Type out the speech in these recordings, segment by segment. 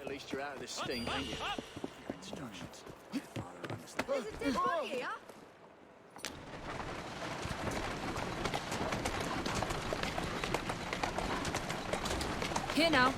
At least you're out of this stink, ain't you? Your instructions. There's a dead body here. Here now.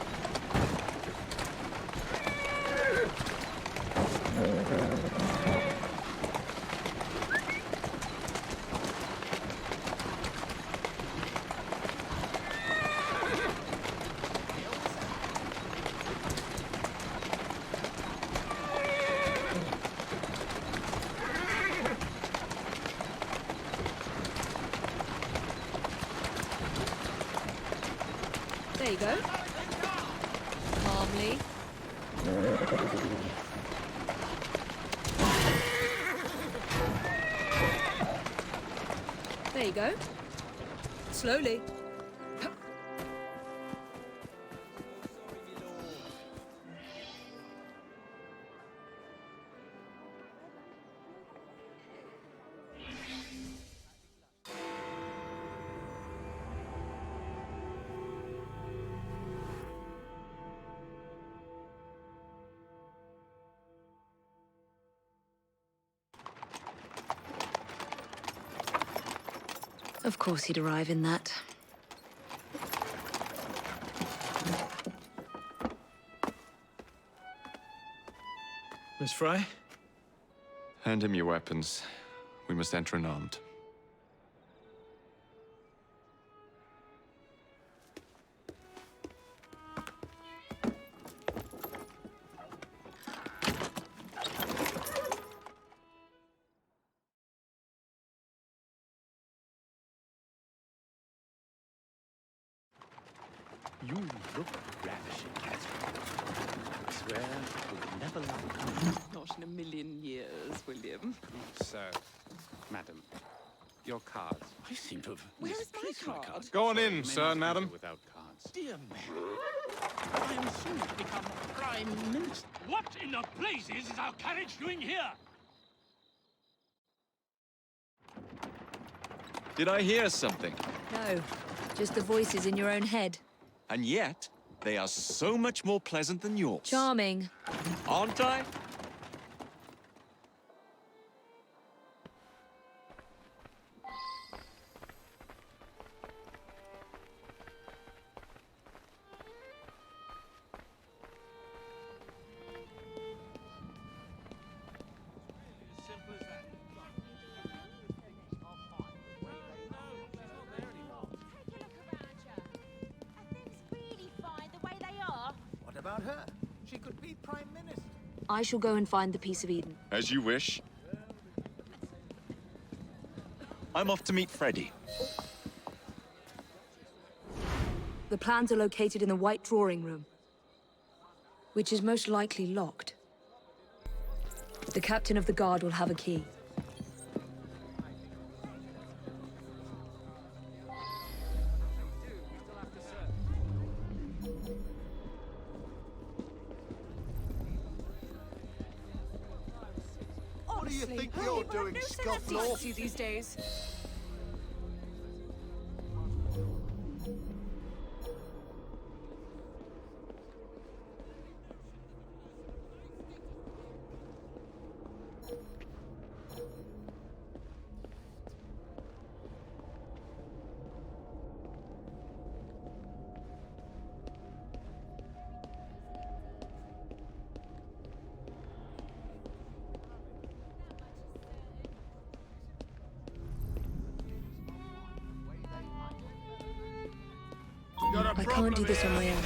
There you go. Calmly. There you go. Slowly. Of course he'd arrive in that. Miss Fry? Hand him your weapons. We must enter unarmed. You look ravishing, Catherine. I swear you'll never lie. Not in a million years, William. So, madam, your cards. I seem to have Where is my misplaced my card? cards. Go on Sorry, in, you may sir not and enter madam. without cards. Dear man, I am soon to become Prime Minister. What in the blazes is our carriage doing here? Did I hear something? No, just the voices in your own head. And yet, they are so much more pleasant than yours. Charming. Aren't I? What about her? She could be Prime Minister. I shall go and find the piece of Eden. As you wish. I'm off to meet Freddy. The plans are located in the White Drawing Room, which is most likely locked. The captain of the guard will have a key. What do you think you're doing, scufflaw? These days. I can't do this on my own.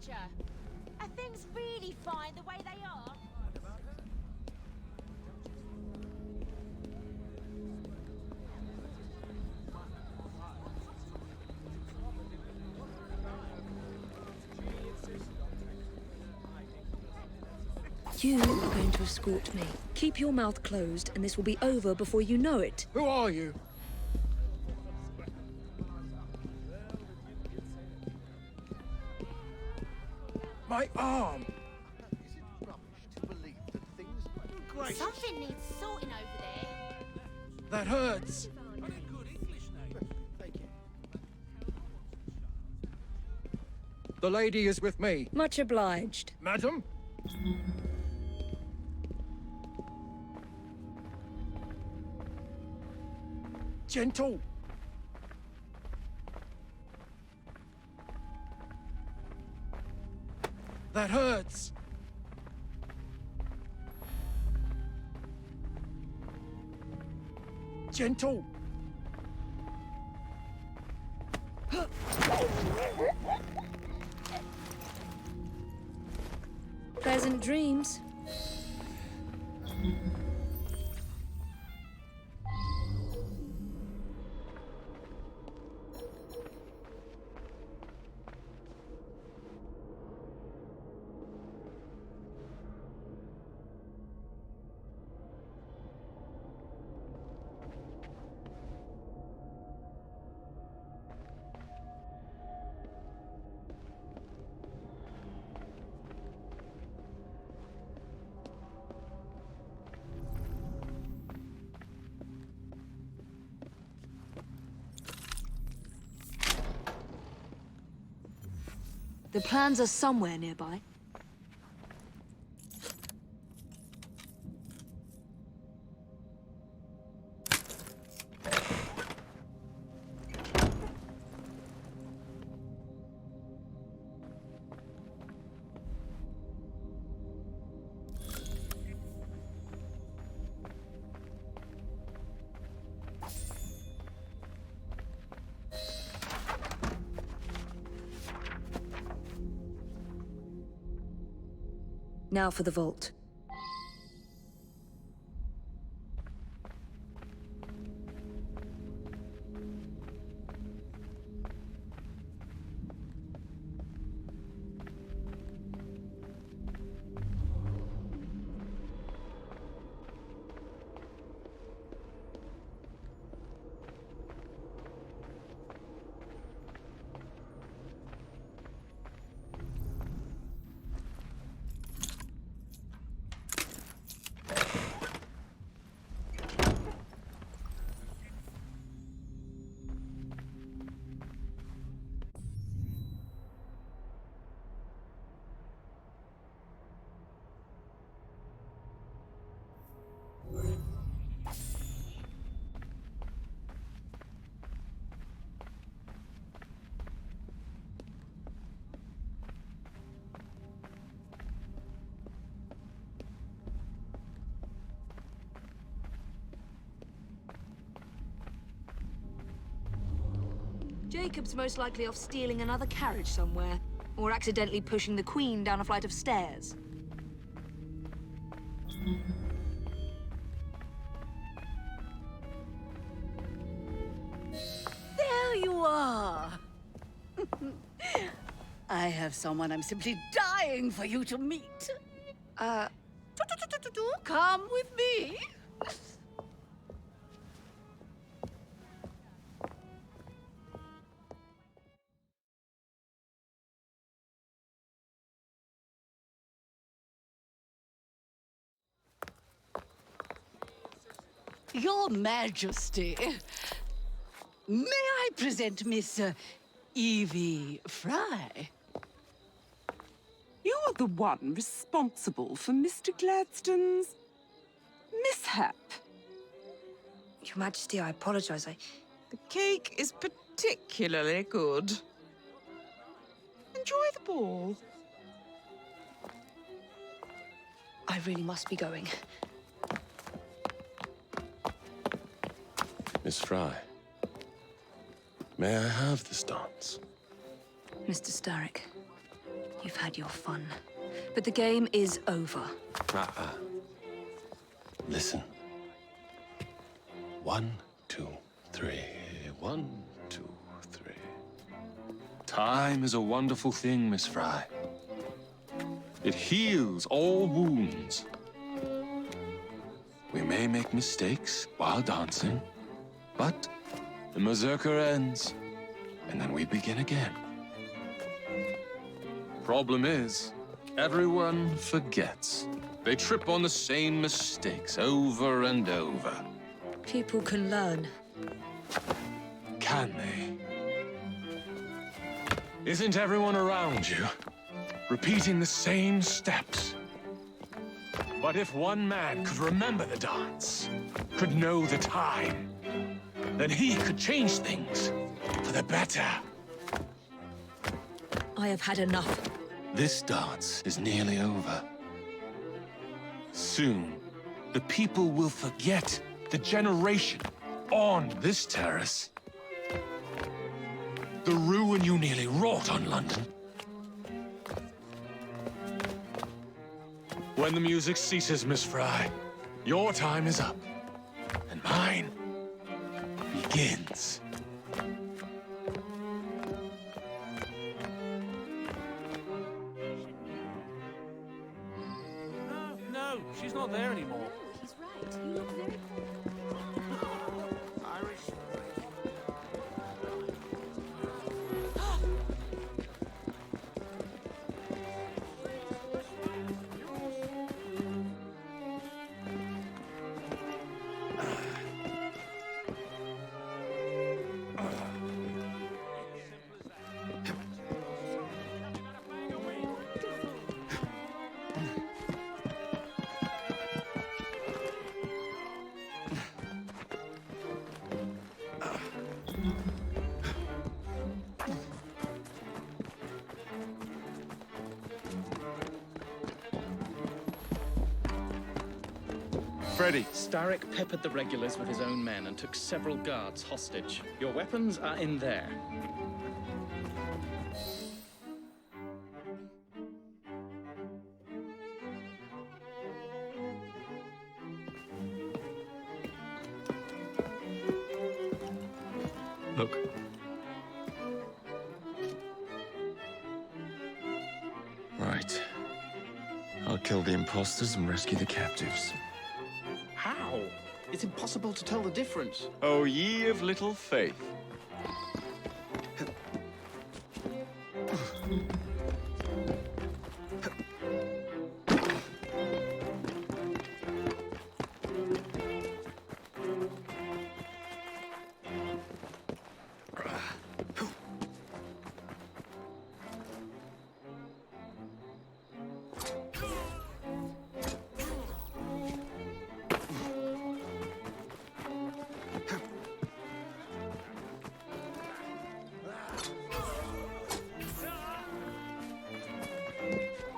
furniture. Are things really fine the way they are? You are going to escort me. Keep your mouth closed, and this will be over before you know it. Who are you? My arm! Is it rubbish to believe that things... Great! Something needs sorting over there. That hurts! Thank you. The lady is with me. Much obliged. Madam? Gentle! That hurts! Gentle! Pleasant dreams. The plans are somewhere nearby. Now for the vault. Jacob's most likely off stealing another carriage somewhere, or accidentally pushing the Queen down a flight of stairs. There you are! I have someone I'm simply dying for you to meet. Come with me. Your Majesty, may I present Miss Evie Fry? You are the one responsible for Mr. Gladstone's mishap. Your Majesty, I apologize. The cake is particularly good. Enjoy the ball. I really must be going. Miss Fry, may I have this dance? Mr. Starrick, You've had your fun. But the game is over. Listen. 1, 2, 3. 1, 2, 3. Time is a wonderful thing, Miss Fry. It heals all wounds. We may make mistakes while dancing, but the mazurka ends, and then we begin again. Problem is, everyone forgets. They trip on the same mistakes over and over. People can learn. Can they? Isn't everyone around you repeating the same steps? But if one man could remember the dance, could know the time, then he could change things for the better. I have had enough. This dance is nearly over. Soon, the people will forget the generation on this terrace. The ruin you nearly wrought on London. When the music ceases, Miss Fry, your time is up, and mine begins. No, she's not there anymore. He's right. You look very Irish. Freddy. Starrick peppered the regulars with his own men and took several guards hostage. Your weapons are in there. Look. Right. I'll kill the imposters and rescue the captives. How? It's impossible to tell the difference. Oh, ye of little faith.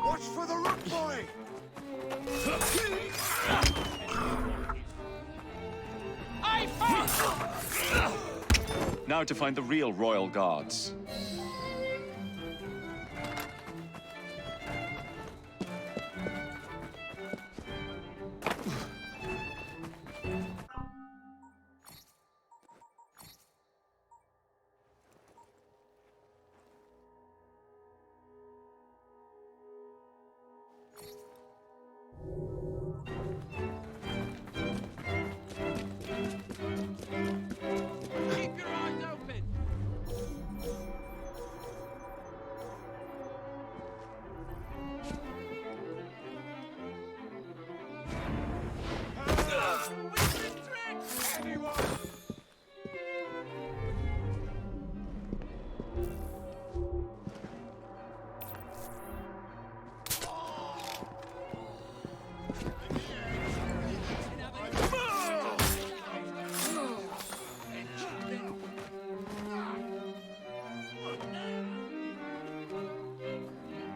Watch for the rock boy! Now to find the real royal guards. Keep your eyes open.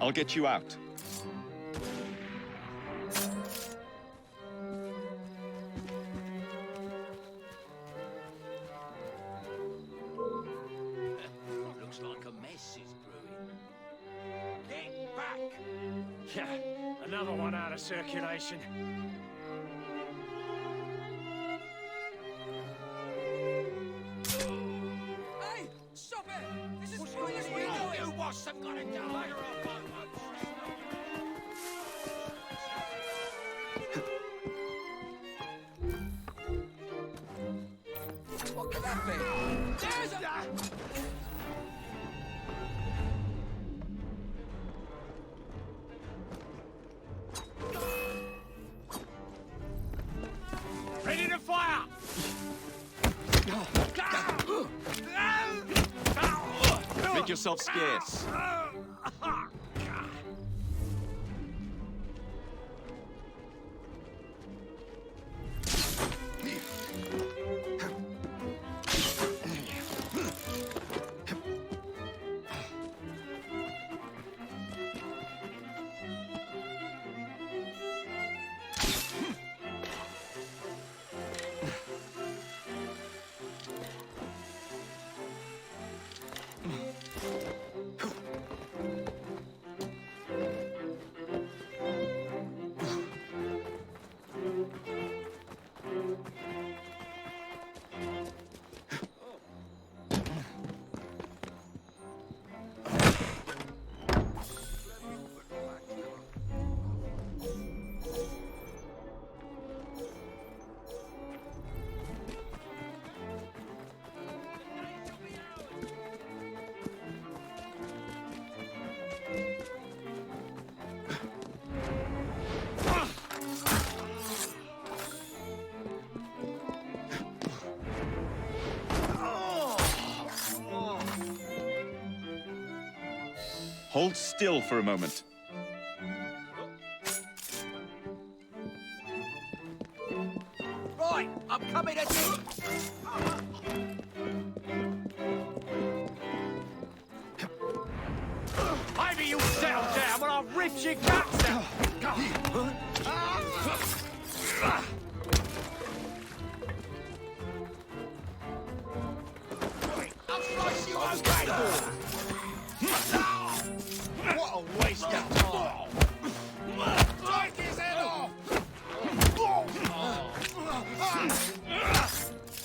I'll get you out. Looks like a mess is brewing. Get back! Yeah, another one out of circulation. Hey! Stop it! This is pointless. What are you doing? You watch some gotta die! What could that be? There's a... Ready to fire! Make yourself scarce. Hold still for a moment. Right, I'm coming at you! Maybe you settle down when I rip your guts out! I'll slice you open! What a waste of time! Take his head off!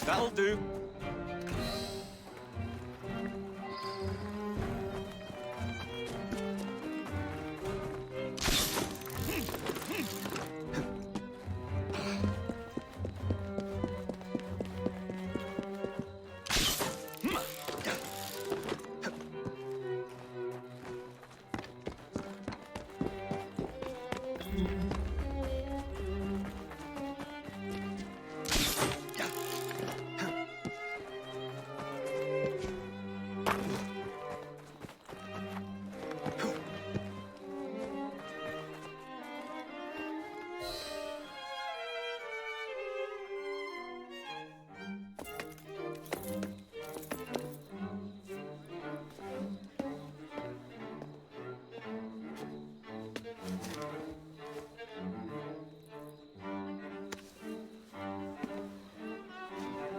That'll do.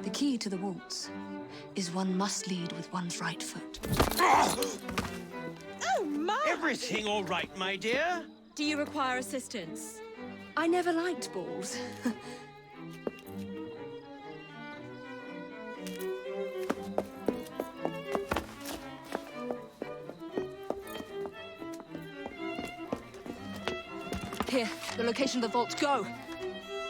The key to the waltz is one must lead with one's right foot. Oh, my! Everything all right, my dear? Do you require assistance? I never liked balls. Here, the location of the vault. Go!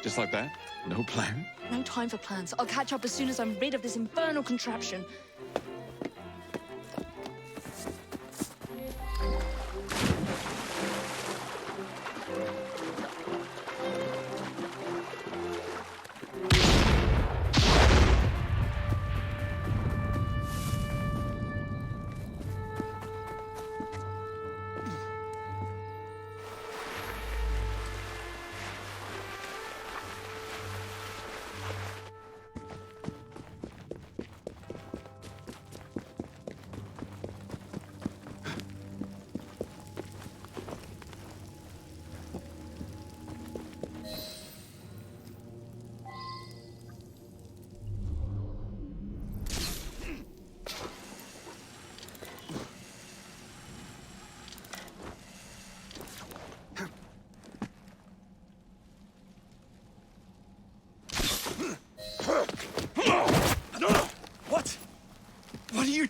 Just like that? No plan? No time for plans. I'll catch up as soon as I'm rid of this infernal contraption.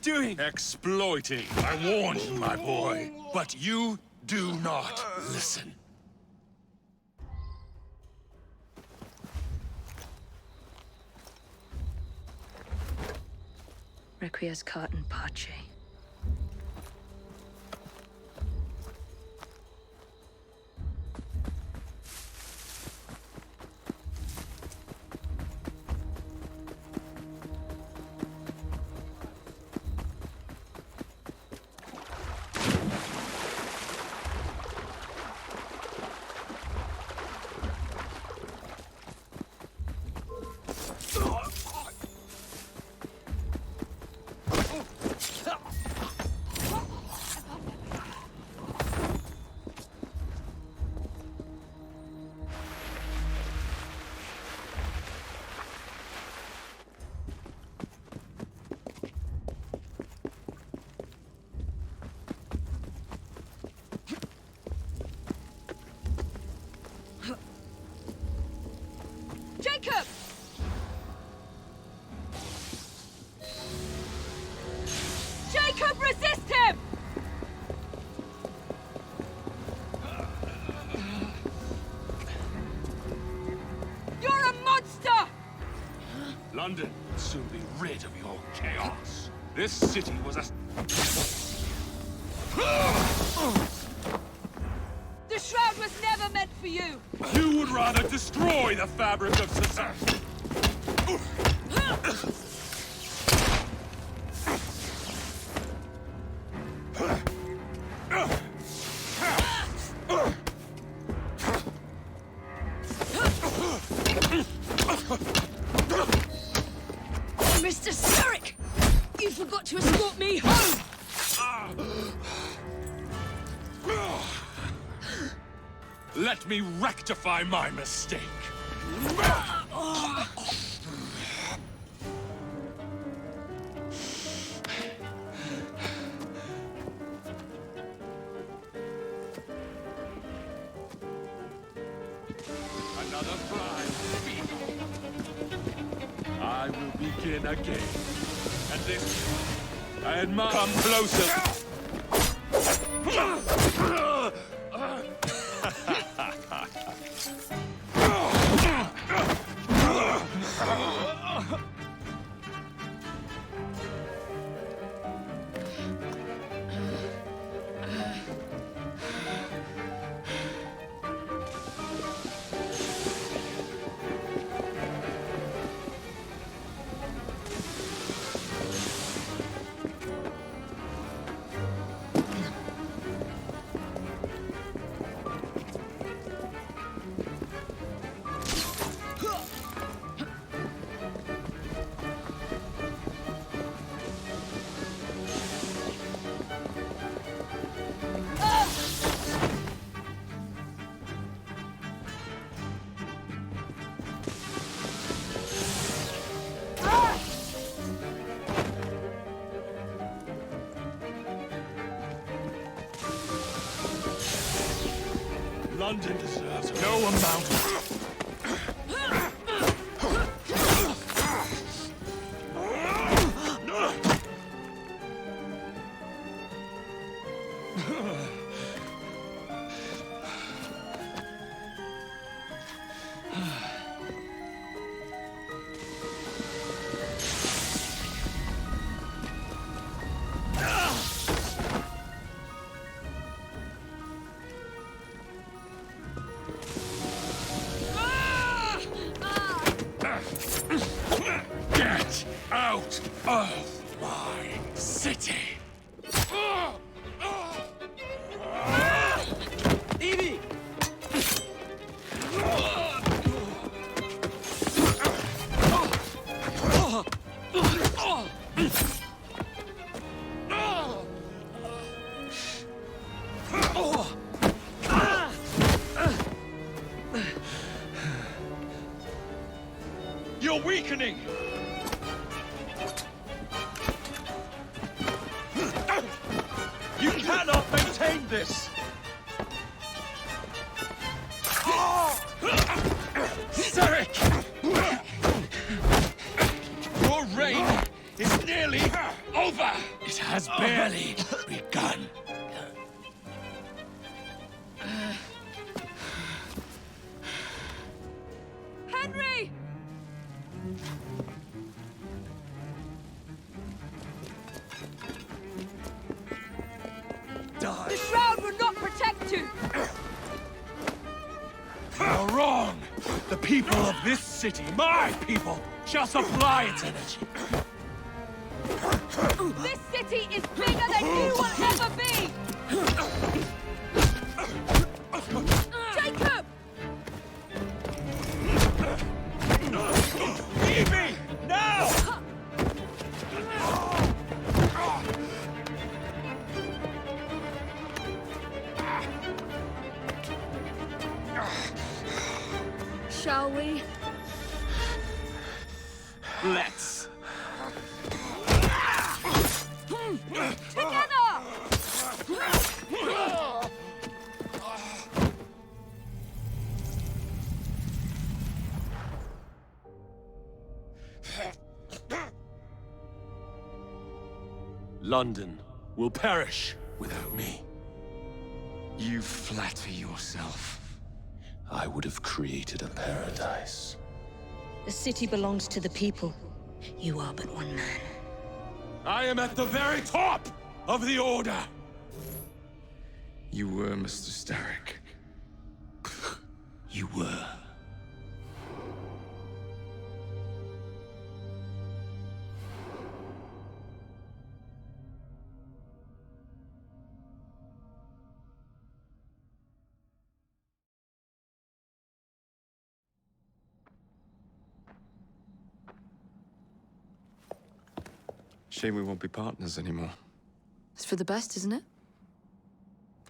doing? Exploiting. I warned you, my boy. But you do not listen. Requiescat in pace. Jacob! Jacob, resist him! You're a monster! London will soon be rid of your chaos. This city was a... The shroud was never meant for you! You would rather destroy the fabric of society. Mr. Syndicate! You forgot to escort me home! Let me rectify my mistake. Another crime. I will begin again. And this... I admire... Come closer. London deserves no amount of... Get out of my city! Evie! You're weakening! You cannot maintain this! Syndicate! Your reign is nearly over! die. The Shroud will not protect you! You're wrong! The people of this city, my people, shall supply its energy. This city is bigger than you will ever be! Jacob! Leave me! Now! Shall we? Let's. Together! London will perish without me. You flatter yourself. I would have created a paradise. The city belongs to the people. You are but one man. I am at the very top of the Order! You were Mr. Starrick. You were. Shame we won't be partners anymore. It's for the best, isn't it?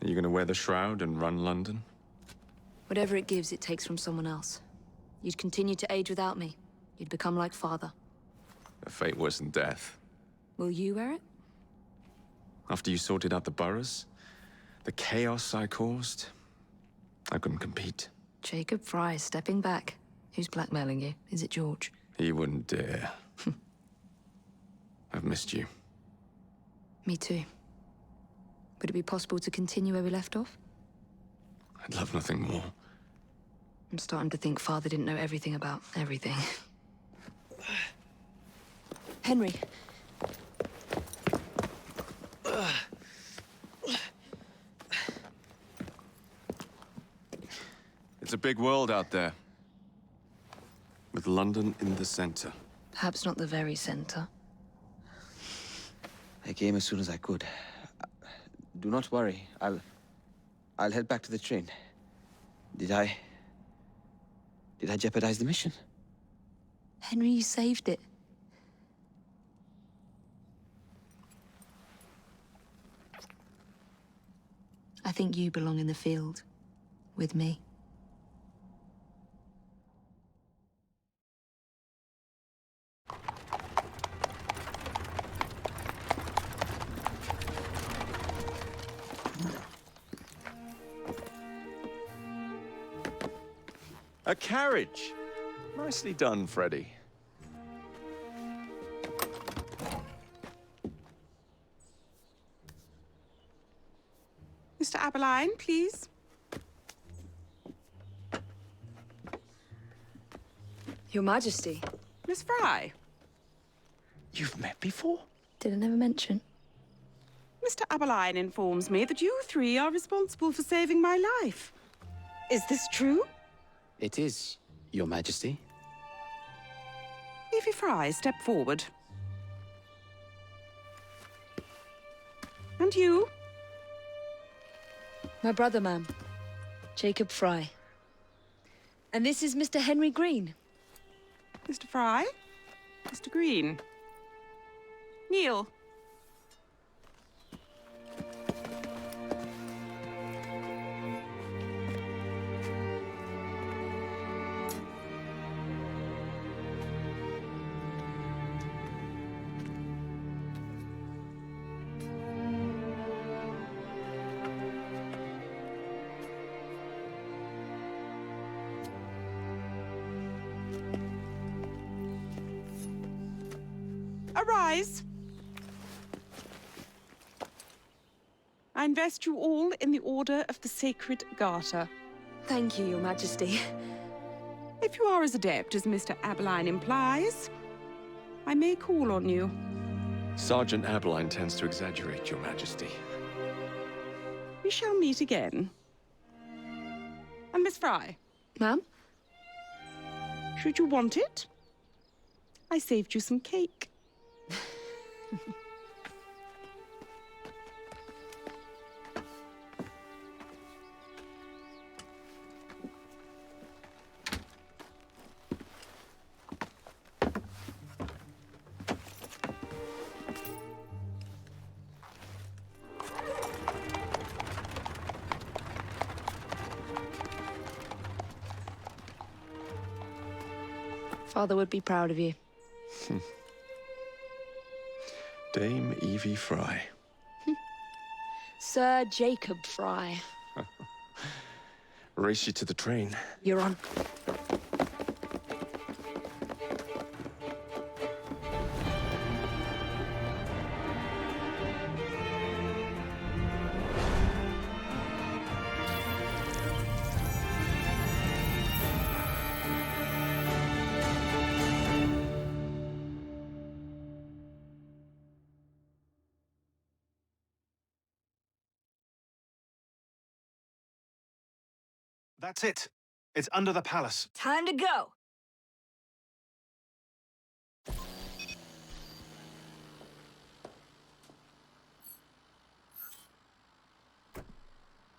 Are you gonna wear the shroud and run London? Whatever it gives, it takes from someone else. You'd continue to age without me. You'd become like father. A fate worse than death. Will you wear it? After you sorted out the boroughs, the chaos I caused, I couldn't compete. Jacob Fry stepping back. Who's blackmailing you? Is it George? He wouldn't dare. I've missed you. Me too. Would it be possible to continue where we left off? I'd love nothing more. I'm starting to think Father didn't know everything about everything. Henry. It's a big world out there. With London in the center. Perhaps not the very center. I came as soon as I could. Do not worry. I'll head back to the train. Did I jeopardize the mission? Henry, you saved it. I think you belong in the field. With me. A carriage! Nicely done, Freddy. Mr. Aberline, please. Your Majesty. Miss Fry. You've met before? Did I never mention? Mr. Aberline informs me that you three are responsible for saving my life. Is this true? It is, Your Majesty. Evie Fry, step forward. And you? My brother, ma'am. Jacob Fry. And this is Mr. Henry Green. Mr. Fry? Mr. Green? Kneel. Arise. I invest you all in the Order of the Sacred Garter. Thank you, Your Majesty. If you are as adept as Mr. Aberline implies, I may call on you. Sergeant Aberline tends to exaggerate, Your Majesty. we shall meet again. And Miss Fry, Ma'am? should you want it, I saved you some cake. Father would be proud of you. Dame Evie Fry. Sir Jacob Fry. Race you to the train. You're on. That's it. It's under the palace. Time to go.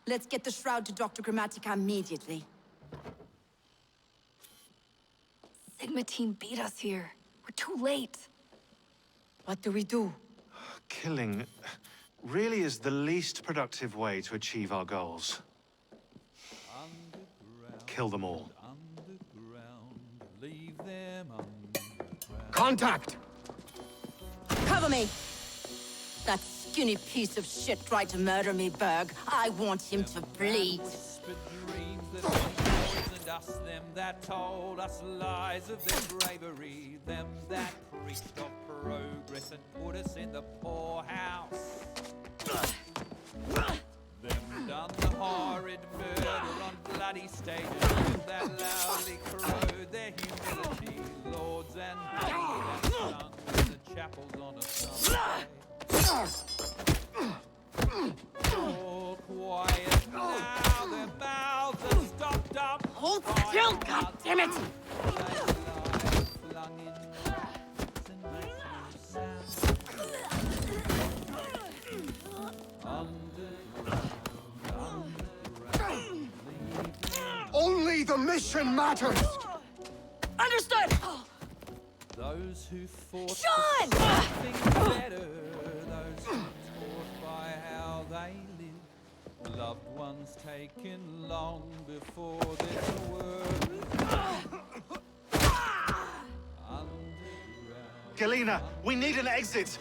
Let's get the shroud to Dr. Grammatica immediately. Sigma team beat us here. We're too late. What do we do? Killing really is the least productive way to achieve our goals. Kill them all. Contact! Cover me! That skinny piece of shit tried to murder me, Berg. I want him to bleed. Them that told us lies of their bravery, them that preached of progress and put us in the poorhouse. Them done the horrid murder on bloody stages, that loudly crowed their humility, lords and kings and sons in the chapels on a Sunday. All quiet now, their mouths are stopped up. Hold still, goddammit! Only the mission matters! Understood! Those who fought Sean! for something better, those who taught by how they live, loved ones taken long before their word. Galena, we need an exit!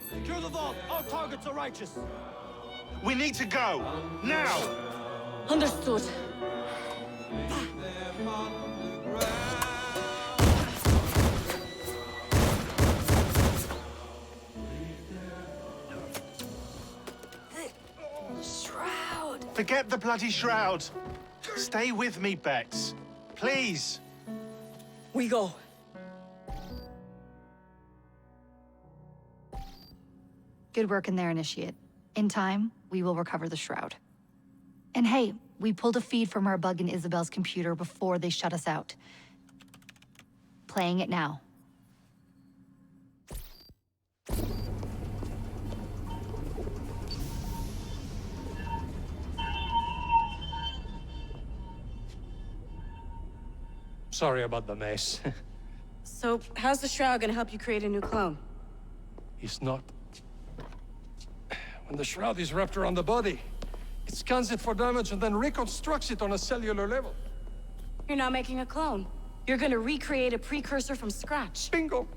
Secure the vault! Our targets are righteous! We need to go! Now! Understood. Shroud! Forget the bloody shroud! Stay with me, Bex. Please! We go. Good work in there, Initiate. In time, we will recover the shroud. And hey, we pulled a feed from our bug in Isabel's computer before they shut us out. Playing it now. Sorry about the mess. So, how's the shroud gonna help you create a new clone? It's not. When the shroud is wrapped around the body, it scans it for damage and then reconstructs it on a cellular level. You're not making a clone. You're gonna recreate a precursor from scratch. Bingo!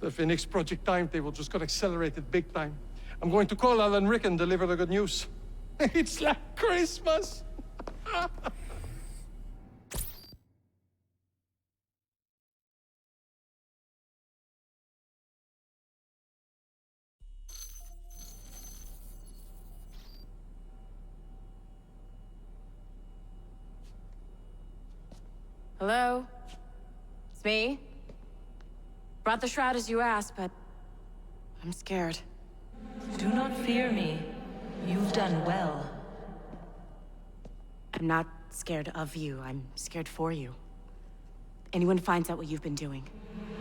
The Phoenix Project timetable just got accelerated big time. I'm going to call Alan Rick and deliver the good news. It's like Christmas! Hello? It's me? Brought the shroud as you asked, but I'm scared. Do not fear me. You've done well. I'm not scared of you. I'm scared for you. Anyone finds out what you've been doing.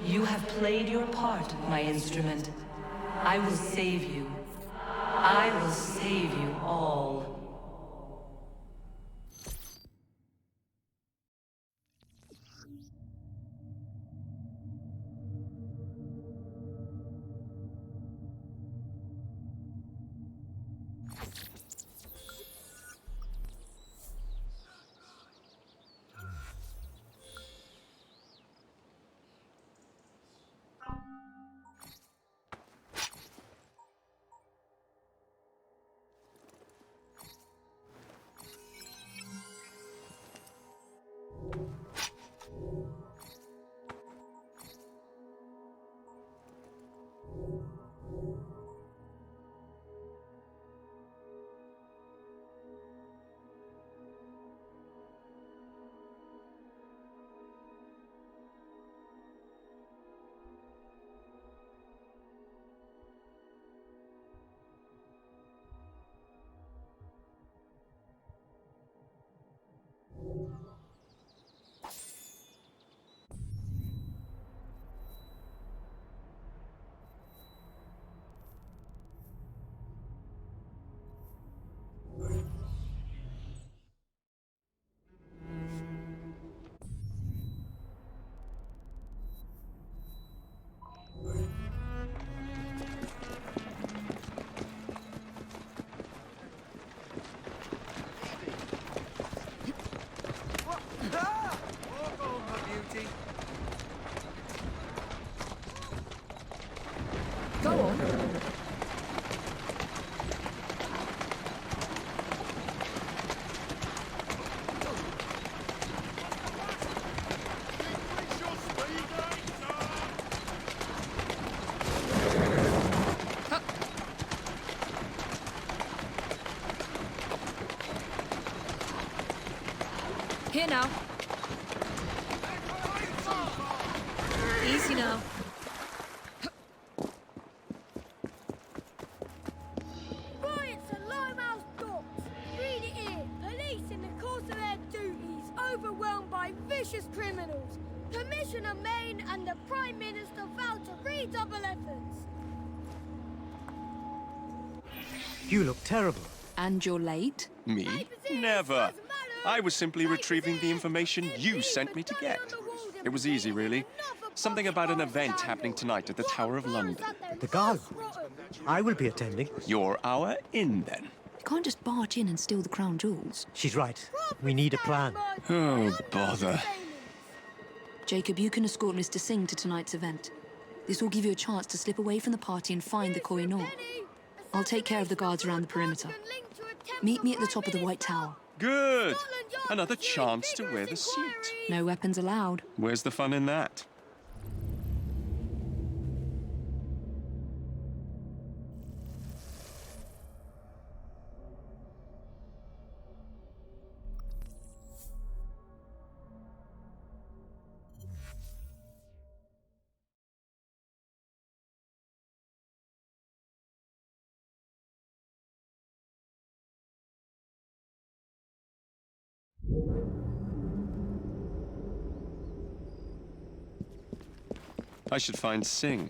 You have played your part, my instrument. I will save you. I will save you all. Go on. Here now. Easy now. Riots at Limehouse Docks. Read it here. Police in the course of their duties overwhelmed by vicious criminals. Commissioner Maine and the Prime Minister vowed to redouble efforts. You look terrible. And you're late? Me? Never. I was simply retrieving the information you sent me to get. It was easy, really. Something about an event happening tonight at the Tower of London. The Guard. I will be attending. You're our in, then. You can't just barge in and steal the crown jewels. She's right. We need a plan. Oh, bother. Jacob, you can escort Mr. Singh to tonight's event. This will give you a chance to slip away from the party and find the Koh-i-Noor. I'll take care of the guards around the perimeter. Meet me at the top of the White Tower. Good. Another chance to wear the suit. No weapons allowed. Where's the fun in that? I should find Singh.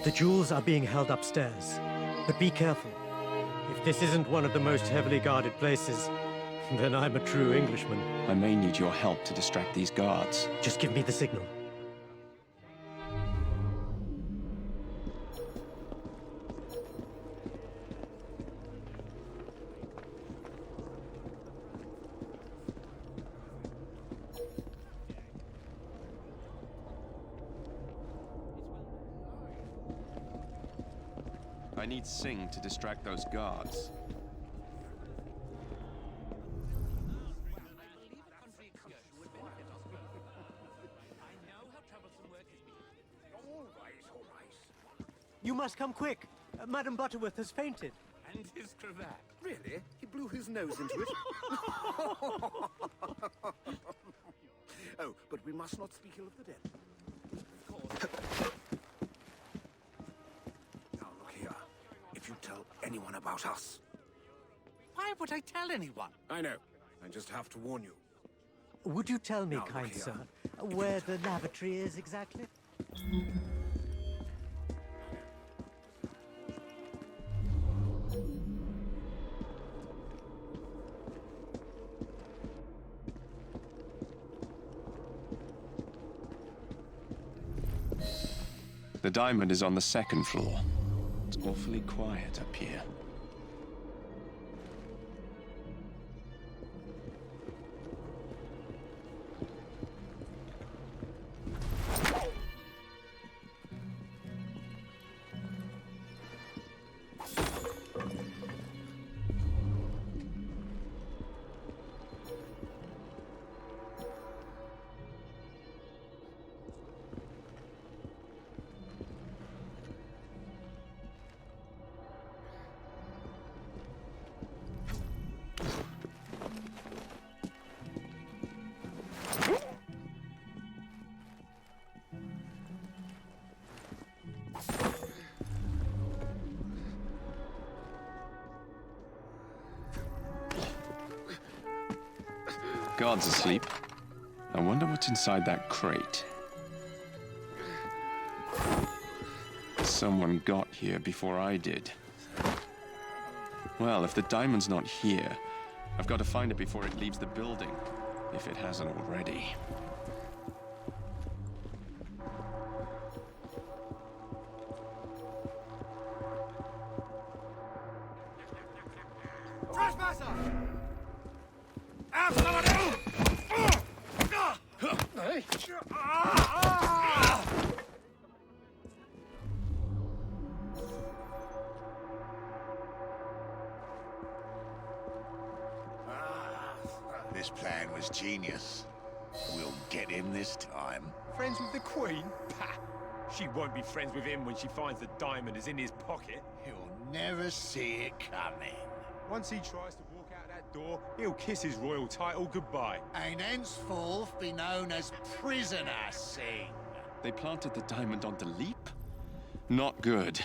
The jewels are being held upstairs, but be careful. If this isn't one of the most heavily guarded places, then I'm a true Englishman. I may need your help to distract these guards. Just give me the signal. I need Singh to distract those guards. You must come quick. Madam Butterworth has fainted. And his cravat. Really? He blew his nose into it? Oh, but we must not speak ill of the dead. Now, look here. If you tell anyone about us... Why would I tell anyone? I know. I just have to warn you. Would you tell me, Now, look kind here. sir, where the lavatory is exactly? The diamond is on the second floor. It's awfully quiet up here. Guard's asleep. I wonder what's inside that crate. Someone got here before I did. Well, if the diamond's not here, I've got to find it before it leaves the building, if it hasn't already. Trespasser! Out, somebody! Hey! This plan was genius. We'll get him this time. Friends with the Queen? Pah! She won't be friends with him when she finds the diamond is in his pocket. He'll never see it coming. Once he tries to walk out that door, he'll kiss his royal title goodbye. And henceforth be known as Prisoner Singh. They planted the diamond on the leap? Not good.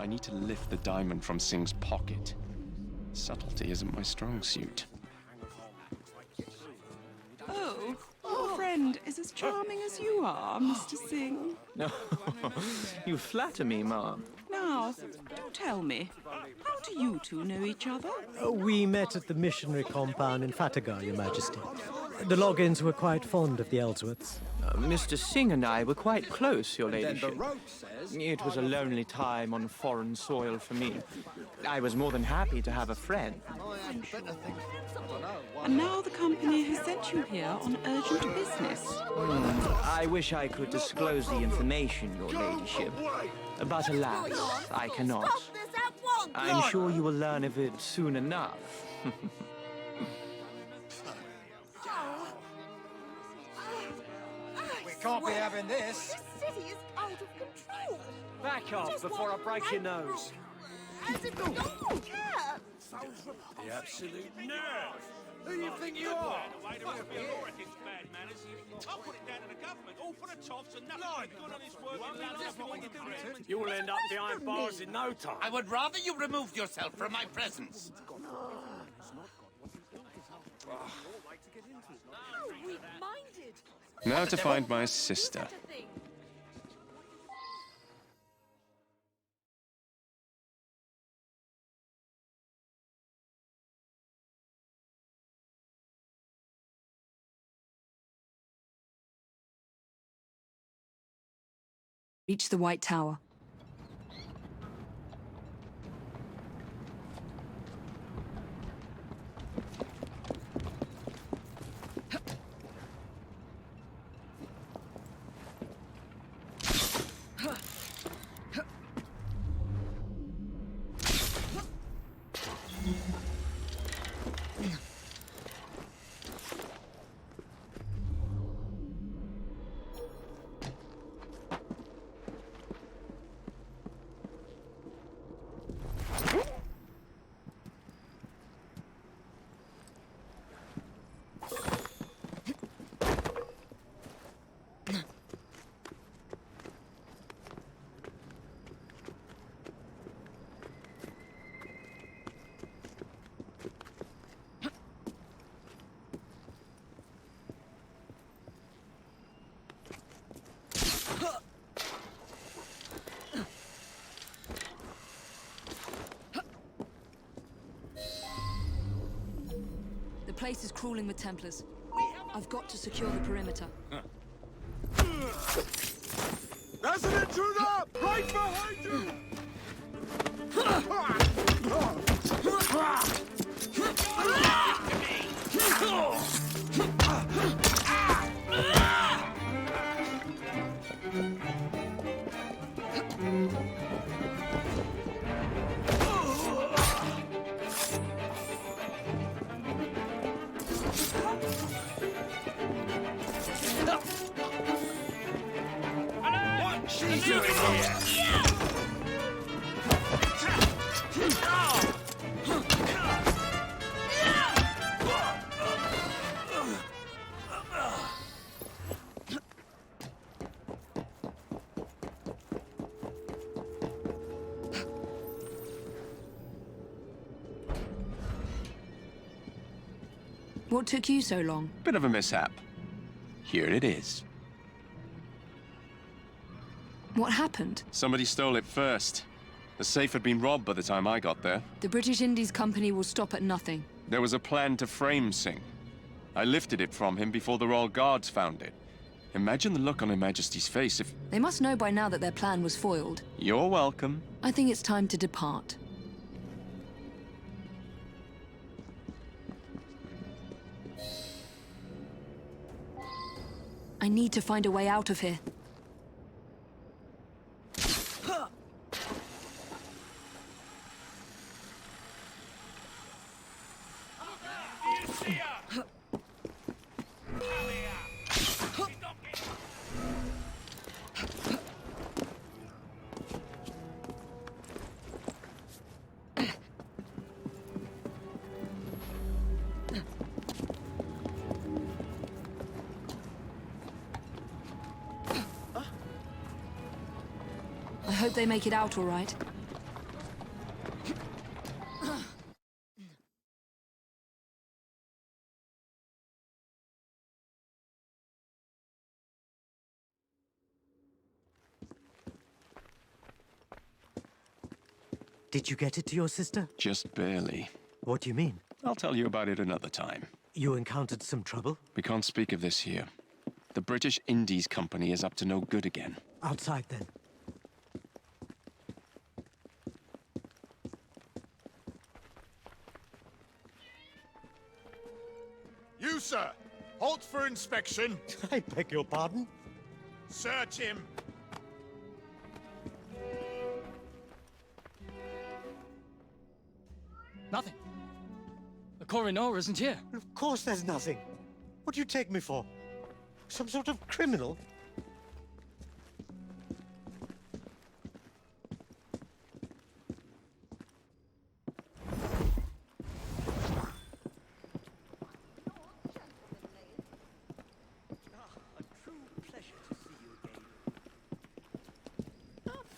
I need to lift the diamond from Singh's pocket. Subtlety isn't my strong suit. Oh, your friend is as charming as you are, Mr. Singh. No, you flatter me, ma'am. Now, do tell me, how do you two know each other? We met at the missionary compound in Fatagar, Your Majesty. The Loggins were quite fond of the Ellsworths. Mr. Singh and I were quite close, Your Then the Ladyship. rope says... It was a lonely time on foreign soil for me. I was more than happy to have a friend. And now the company has sent you here on urgent business. I wish I could disclose the information, Your Ladyship. But alas, I cannot. I'm sure you will learn of it soon enough. We can't be having this. This city is out of control. Back off before I break your nose. As if you don't care. The absolute nerve. Who do you think you are? You will end up behind bars in no time. I would rather you removed yourself from my presence. Weak-minded. Now to find my sister. Reach the White Tower. place is crawling with Templars. I've got to secure the perimeter. There's an intruder! Right behind you! What's she doing here? What took you so long? Bit of a mishap. Here it is. What happened? Somebody stole it first. The safe had been robbed by the time I got there. The British Indies Company will stop at nothing. There was a plan to frame Singh. I lifted it from him before the Royal Guards found it. Imagine the look on Her Majesty's face if... They must know by now that their plan was foiled. You're welcome. I think it's time to depart. I need to find a way out of here. I hope they make it out all right. Did you get it to your sister? Just barely. What do you mean? I'll tell you about it another time. You encountered some trouble? We can't speak of this here. The British Indies Company is up to no good again. Outside, then. You, sir! Halt for inspection! I beg your pardon? Search him! Nothing. The coroner isn't here. Of course there's nothing. What do you take me for? Some sort of criminal?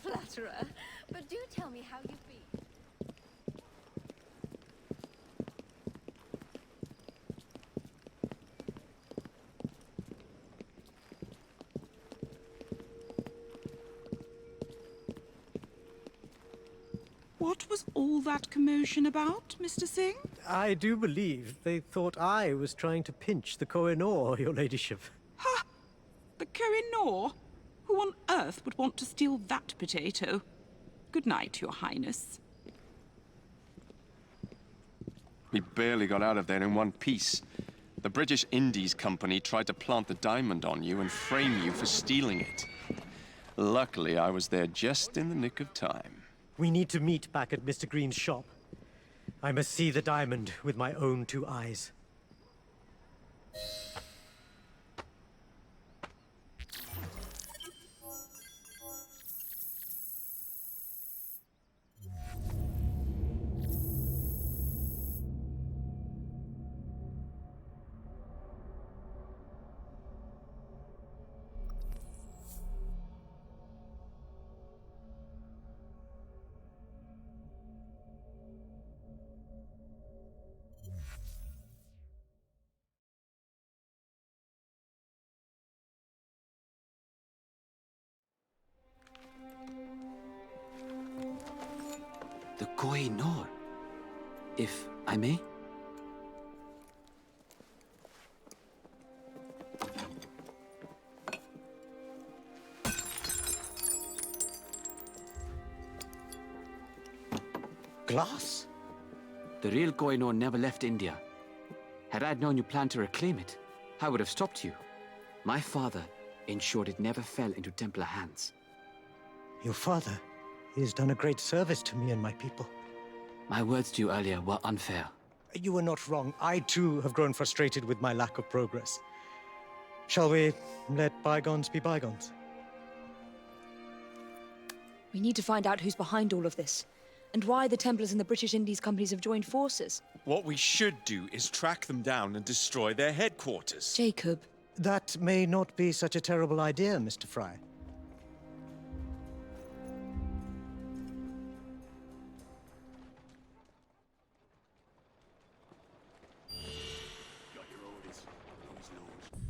Flatterer, but do tell me how you've been. What was all that commotion about, Mr. Singh? I do believe they thought I was trying to pinch the Koh-i-Noor, your ladyship. Ha! The Koh-i-Noor? Who on earth would want to steal that potato? Good night, Your Highness. We barely got out of there in one piece. The British Indies Company tried to plant the diamond on you and frame you for stealing it. Luckily, I was there just in the nick of time. We need to meet back at Mr. Green's shop. I must see the diamond with my own two eyes. The Koh-i-Noor, if I may? Glass? The real Koh-i-Noor never left India. Had I known you planned to reclaim it, I would have stopped you. My father ensured it never fell into Templar hands. Your father? He has done a great service to me and my people. My words to you earlier were unfair. You were not wrong. I, too, have grown frustrated with my lack of progress. Shall we let bygones be bygones? We need to find out who's behind all of this, and why the Templars and the British Indies companies have joined forces. What we should do is track them down and destroy their headquarters. Jacob. That may not be such a terrible idea, Mr. Fry. Got your orders. Who's yours?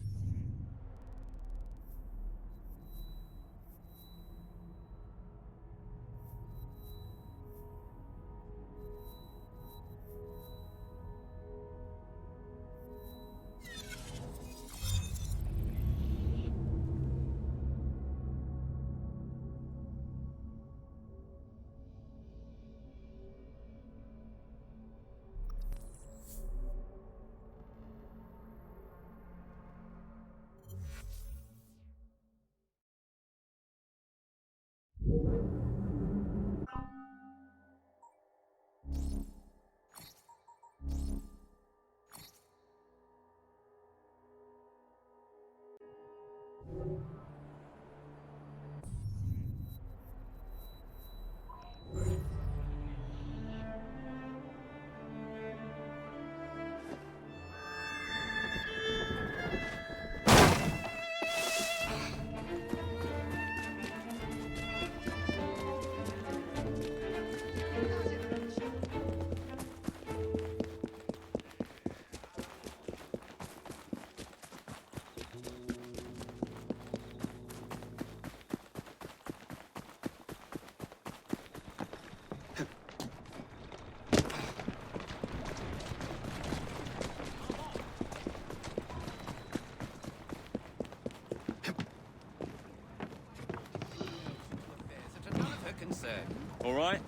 All right?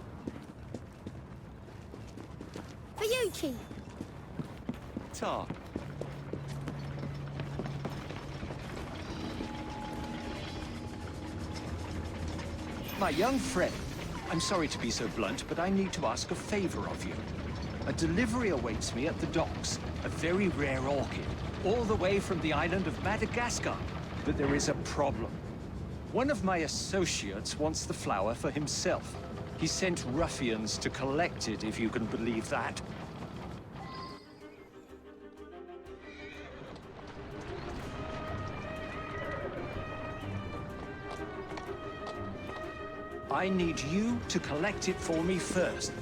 For you, Chief. Ta. My young friend, I'm sorry to be so blunt, but I need to ask a favor of you. A delivery awaits me at the docks, a very rare orchid, all the way from the island of Madagascar. But there is a problem. One of my associates wants the flower for himself. He sent ruffians to collect it, if you can believe that. I need you to collect it for me first.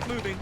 moving.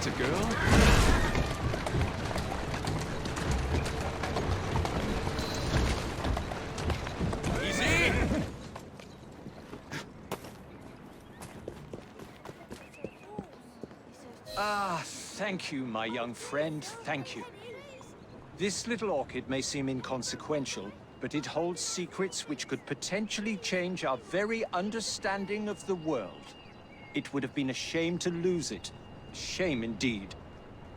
That's a girl. Easy! Thank you, my young friend. Thank you. This little orchid may seem inconsequential, but it holds secrets which could potentially change our very understanding of the world. It would have been a shame to lose it. Shame indeed.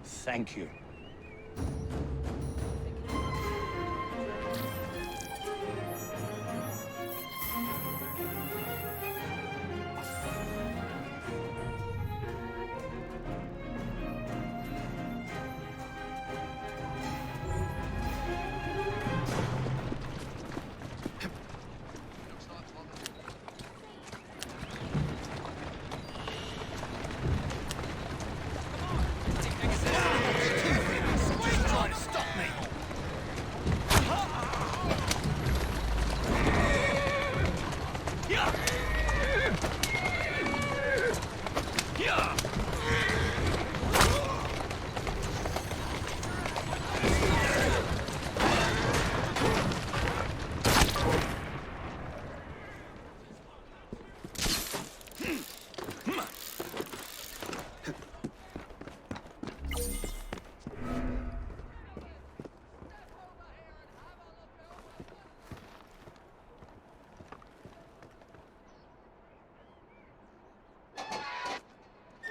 Thank you.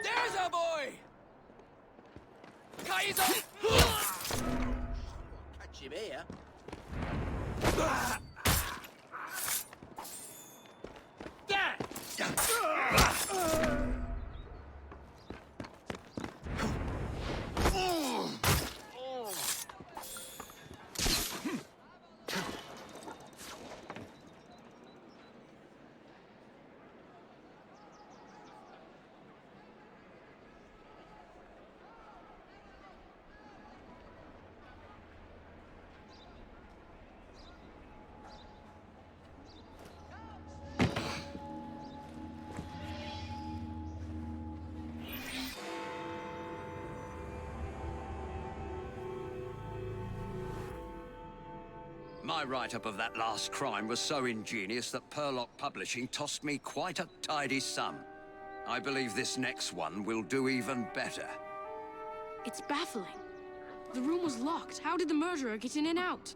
There's a boy! Kaiser! Catch him here. My write-up of that last crime was so ingenious that Purlock Publishing tossed me quite a tidy sum. I believe this next one will do even better. It's baffling. The room was locked. How did the murderer get in and out?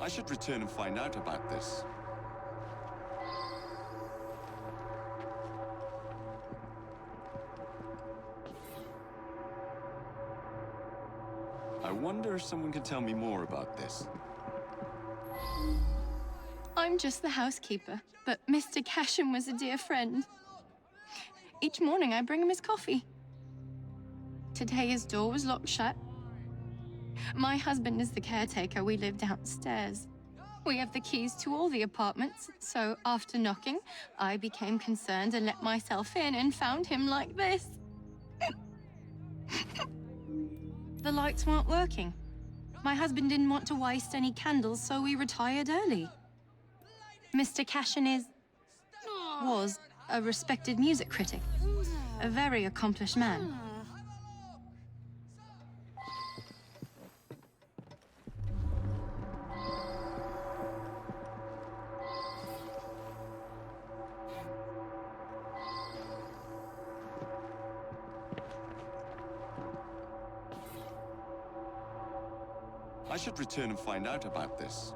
I should return and find out about this. I wonder if someone can tell me more about this. I'm just the housekeeper, but Mr. Cashin was a dear friend. Each morning I bring him his coffee. Today his door was locked shut. My husband is the caretaker. We live downstairs. We have the keys to all the apartments, so after knocking, I became concerned and let myself in and found him like this. The lights weren't working. My husband didn't want to waste any candles, so we retired early. Mr. Cashin was a respected music critic, a very accomplished man. I should return and find out about this.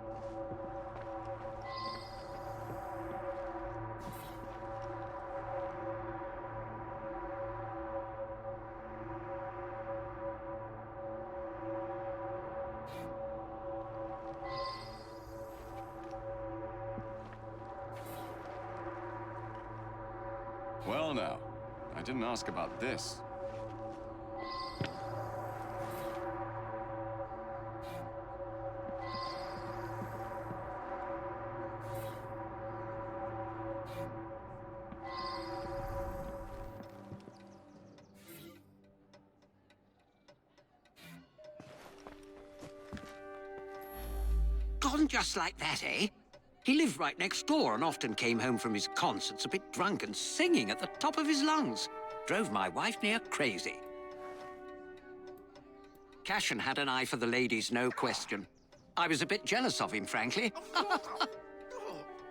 Well now, I didn't ask about this. Gone just like that, eh? He lived right next door and often came home from his concerts a bit drunk and singing at the top of his lungs. Drove my wife near crazy. Cashin had an eye for the ladies, no question. I was a bit jealous of him, frankly.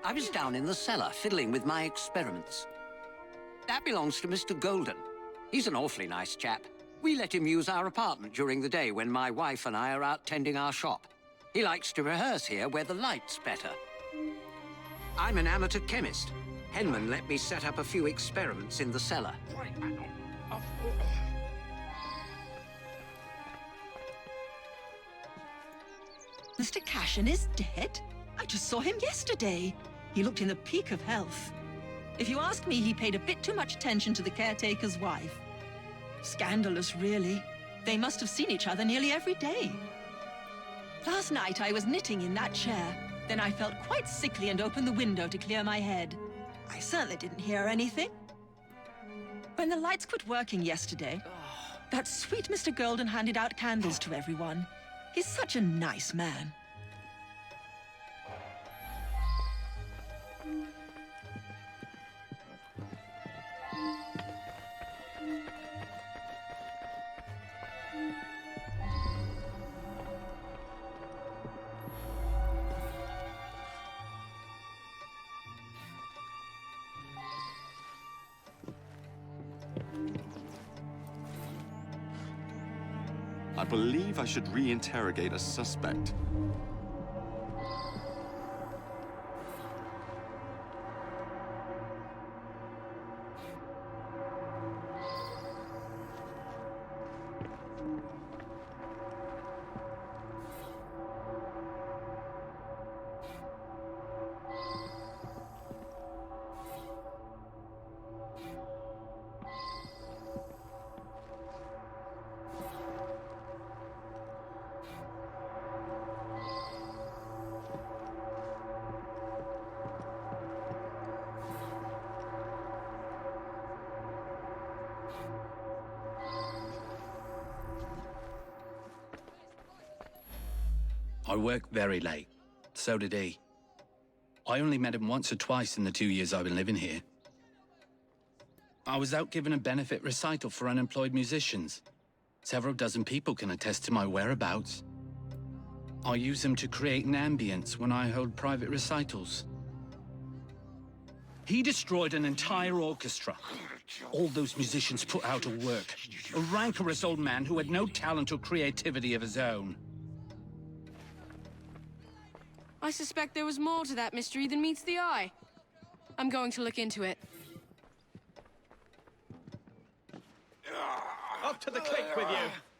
I was down in the cellar, fiddling with my experiments. That belongs to Mr. Golden. He's an awfully nice chap. We let him use our apartment during the day when my wife and I are out tending our shop. He likes to rehearse here where the light's better. I'm an amateur chemist. Henman let me set up a few experiments in the cellar. Mr. Cashin is dead? I just saw him yesterday. He looked in the peak of health. If you ask me, he paid a bit too much attention to the caretaker's wife. Scandalous, really. They must have seen each other nearly every day. Last night, I was knitting in that chair. Then I felt quite sickly and opened the window to clear my head. I certainly didn't hear anything. When the lights quit working yesterday, that sweet Mr. Golden handed out candles to everyone. He's such a nice man. I believe I should re-interrogate a suspect. I work very late. So did he. I only met him once or twice in the 2 years I've been living here. I was out giving a benefit recital for unemployed musicians. Several dozen people can attest to my whereabouts. I use them to create an ambience when I hold private recitals. He destroyed an entire orchestra. All those musicians put out of work. A rancorous old man who had no talent or creativity of his own. I suspect there was more to that mystery than meets the eye. I'm going to look into it. Up to the click with you.